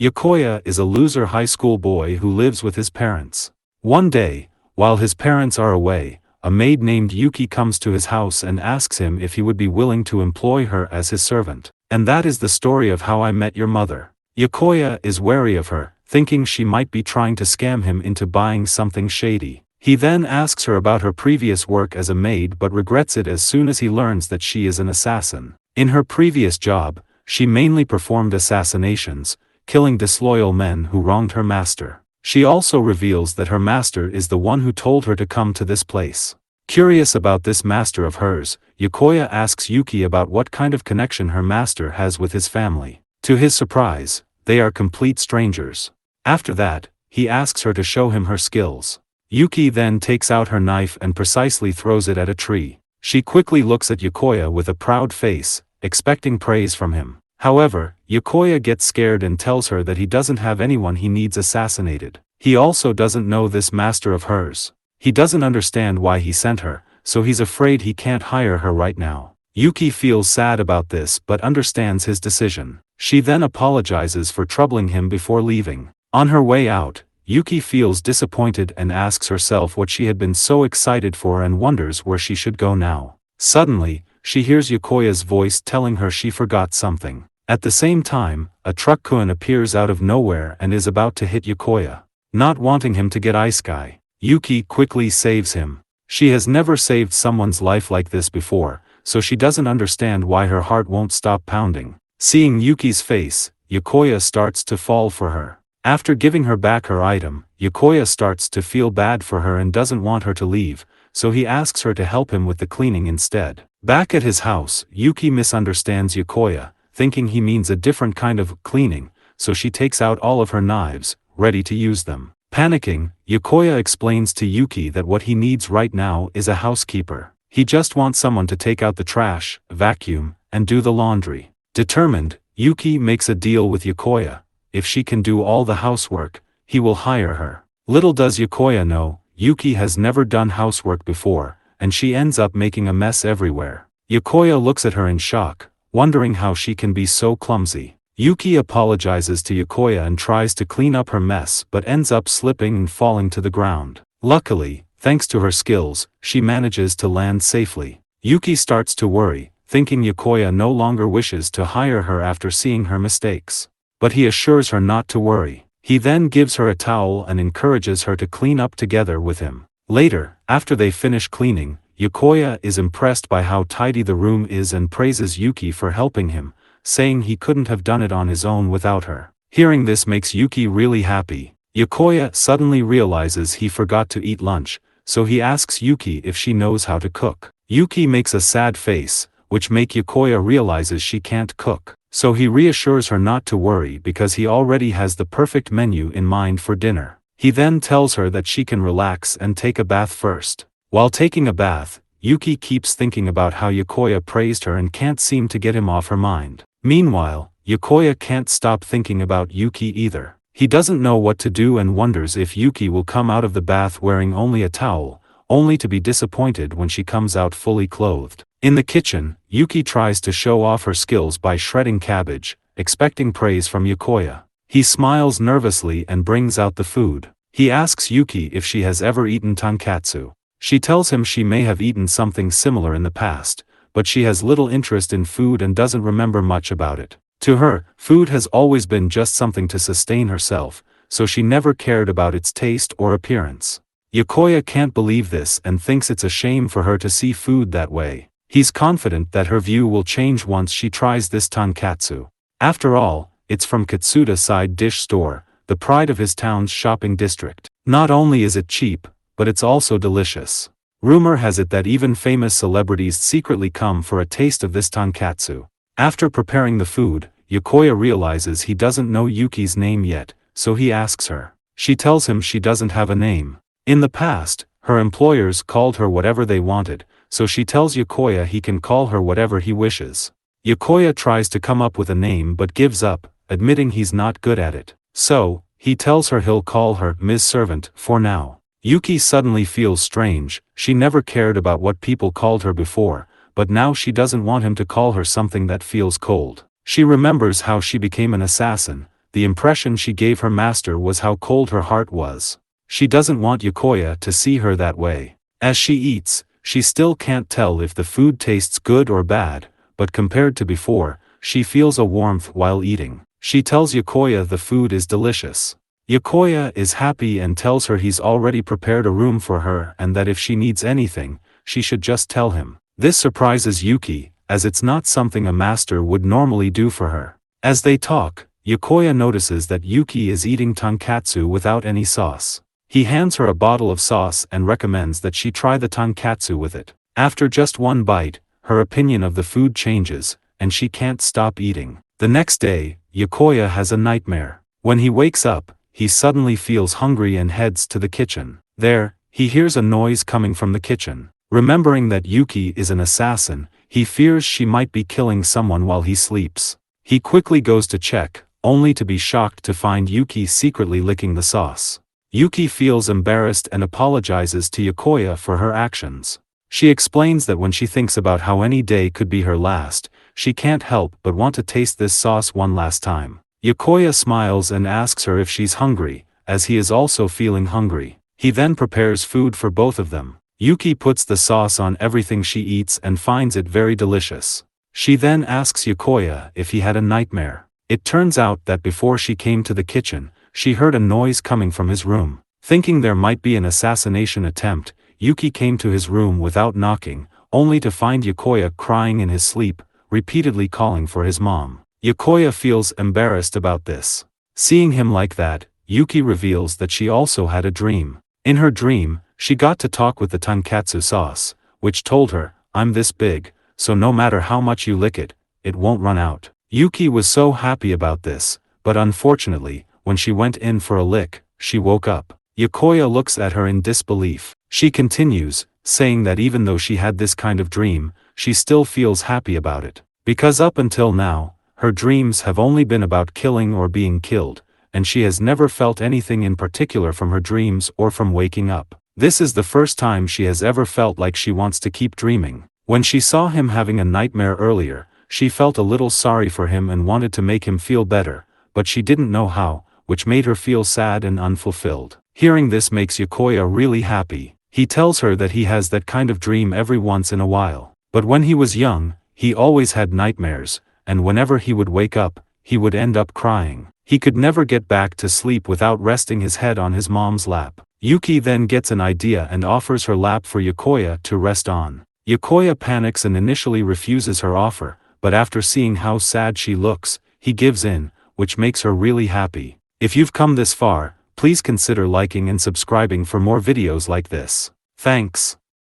Yokoya is a loser high school boy who lives with his parents. One day, while his parents are away, a maid named Yuki comes to his house and asks him if he would be willing to employ her as his servant. And that is the story of How I Met Your Mother. Yokoya is wary of her, thinking she might be trying to scam him into buying something shady. He then asks her about her previous work as a maid but regrets it as soon as he learns that she is an assassin. In her previous job, she mainly performed assassinations, killing disloyal men who wronged her master. She also reveals that her master is the one who told her to come to this place. Curious about this master of hers, Yokoya asks Yuki about what kind of connection her master has with his family. To his surprise, they are complete strangers. After that, he asks her to show him her skills. Yuki then takes out her knife and precisely throws it at a tree. She quickly looks at Yokoya with a proud face, expecting praise from him. However, Yokoya gets scared and tells her that he doesn't have anyone he needs assassinated. He also doesn't know this master of hers. He doesn't understand why he sent her, so he's afraid he can't hire her right now. Yuki feels sad about this but understands his decision. She then apologizes for troubling him before leaving. On her way out, Yuki feels disappointed and asks herself what she had been so excited for and wonders where she should go now. Suddenly, she hears Yokoya's voice telling her she forgot something. At the same time, a truck-kun appears out of nowhere and is about to hit Yokoya. Not wanting him to get ice guy, Yuki quickly saves him. She has never saved someone's life like this before, so she doesn't understand why her heart won't stop pounding. Seeing Yuki's face, Yokoya starts to fall for her. After giving her back her item, Yokoya starts to feel bad for her and doesn't want her to leave, so he asks her to help him with the cleaning instead. Back at his house, Yuki misunderstands Yokoya, thinking he means a different kind of cleaning, so she takes out all of her knives, ready to use them. Panicking, Yokoya explains to Yuki that what he needs right now is a housekeeper. He just wants someone to take out the trash, vacuum, and do the laundry. Determined, Yuki makes a deal with Yokoya. If she can do all the housework, he will hire her. Little does Yokoya know, Yuki has never done housework before, and she ends up making a mess everywhere. Yokoya looks at her in shock, wondering how she can be so clumsy. Yuki apologizes to Yokoya and tries to clean up her mess but ends up slipping and falling to the ground. Luckily, thanks to her skills, she manages to land safely. Yuki starts to worry, thinking Yokoya no longer wishes to hire her after seeing her mistakes. But he assures her not to worry. He then gives her a towel and encourages her to clean up together with him. Later, after they finish cleaning, Yokoya is impressed by how tidy the room is and praises Yuki for helping him, saying he couldn't have done it on his own without her. Hearing this makes Yuki really happy. Yokoya suddenly realizes he forgot to eat lunch, so he asks Yuki if she knows how to cook. Yuki makes a sad face, which makes Yokoya realizes she can't cook. So he reassures her not to worry because he already has the perfect menu in mind for dinner. He then tells her that she can relax and take a bath first. While taking a bath, Yuki keeps thinking about how Yokoya praised her and can't seem to get him off her mind. Meanwhile, Yokoya can't stop thinking about Yuki either. He doesn't know what to do and wonders if Yuki will come out of the bath wearing only a towel, only to be disappointed when she comes out fully clothed. In the kitchen, Yuki tries to show off her skills by shredding cabbage, expecting praise from Yokoya. He smiles nervously and brings out the food. He asks Yuki if she has ever eaten tonkatsu. She tells him she may have eaten something similar in the past, but she has little interest in food and doesn't remember much about it. To her, food has always been just something to sustain herself, so she never cared about its taste or appearance. Yokoya can't believe this and thinks it's a shame for her to see food that way. He's confident that her view will change once she tries this tonkatsu. After all, it's from Katsuda Side Dish Store, the pride of his town's shopping district. Not only is it cheap, but it's also delicious. Rumor has it that even famous celebrities secretly come for a taste of this tonkatsu. After preparing the food, Yokoya realizes he doesn't know Yuki's name yet, so he asks her. She tells him she doesn't have a name. In the past, her employers called her whatever they wanted, so she tells Yokoya he can call her whatever he wishes. Yokoya tries to come up with a name but gives up, admitting he's not good at it. So, he tells her he'll call her Ms. Servant for now. Yuki suddenly feels strange. She never cared about what people called her before, but now she doesn't want him to call her something that feels cold. She remembers how she became an assassin, the impression she gave her master was how cold her heart was. She doesn't want Yokoya to see her that way. As she eats, she still can't tell if the food tastes good or bad, but compared to before, she feels a warmth while eating. She tells Yokoya the food is delicious. Yokoya is happy and tells her he's already prepared a room for her and that if she needs anything, she should just tell him. This surprises Yuki, as it's not something a master would normally do for her. As they talk, Yokoya notices that Yuki is eating tonkatsu without any sauce. He hands her a bottle of sauce and recommends that she try the tonkatsu with it. After just one bite, her opinion of the food changes, and she can't stop eating. The next day, Yokoya has a nightmare. When he wakes up, he suddenly feels hungry and heads to the kitchen. There, he hears a noise coming from the kitchen. Remembering that Yuki is an assassin, he fears she might be killing someone while he sleeps. He quickly goes to check, only to be shocked to find Yuki secretly licking the sauce. Yuki feels embarrassed and apologizes to Yokoya for her actions. She explains that when she thinks about how any day could be her last, she can't help but want to taste this sauce one last time. Yokoya smiles and asks her if she's hungry, as he is also feeling hungry. He then prepares food for both of them. Yuki puts the sauce on everything she eats and finds it very delicious. She then asks Yokoya if he had a nightmare. It turns out that before she came to the kitchen, she heard a noise coming from his room. Thinking there might be an assassination attempt, Yuki came to his room without knocking, only to find Yokoya crying in his sleep, repeatedly calling for his mom. Yokoya feels embarrassed about this. Seeing him like that, Yuki reveals that she also had a dream. In her dream, she got to talk with the tonkatsu sauce, which told her, "I'm this big, so no matter how much you lick it, it won't run out." Yuki was so happy about this, but unfortunately, when she went in for a lick, she woke up. Yokoya looks at her in disbelief. She continues, saying that even though she had this kind of dream, she still feels happy about it. Because up until now, her dreams have only been about killing or being killed, and she has never felt anything in particular from her dreams or from waking up. This is the first time she has ever felt like she wants to keep dreaming. When she saw him having a nightmare earlier, she felt a little sorry for him and wanted to make him feel better, but she didn't know how, which made her feel sad and unfulfilled. Hearing this makes Yokoya really happy. He tells her that he has that kind of dream every once in a while. But when he was young, he always had nightmares, and whenever he would wake up, he would end up crying. He could never get back to sleep without resting his head on his mom's lap. Yuki then gets an idea and offers her lap for Yokoya to rest on. Yokoya panics and initially refuses her offer, but after seeing how sad she looks, he gives in, which makes her really happy. If you've come this far, please consider liking and subscribing for more videos like this. Thanks.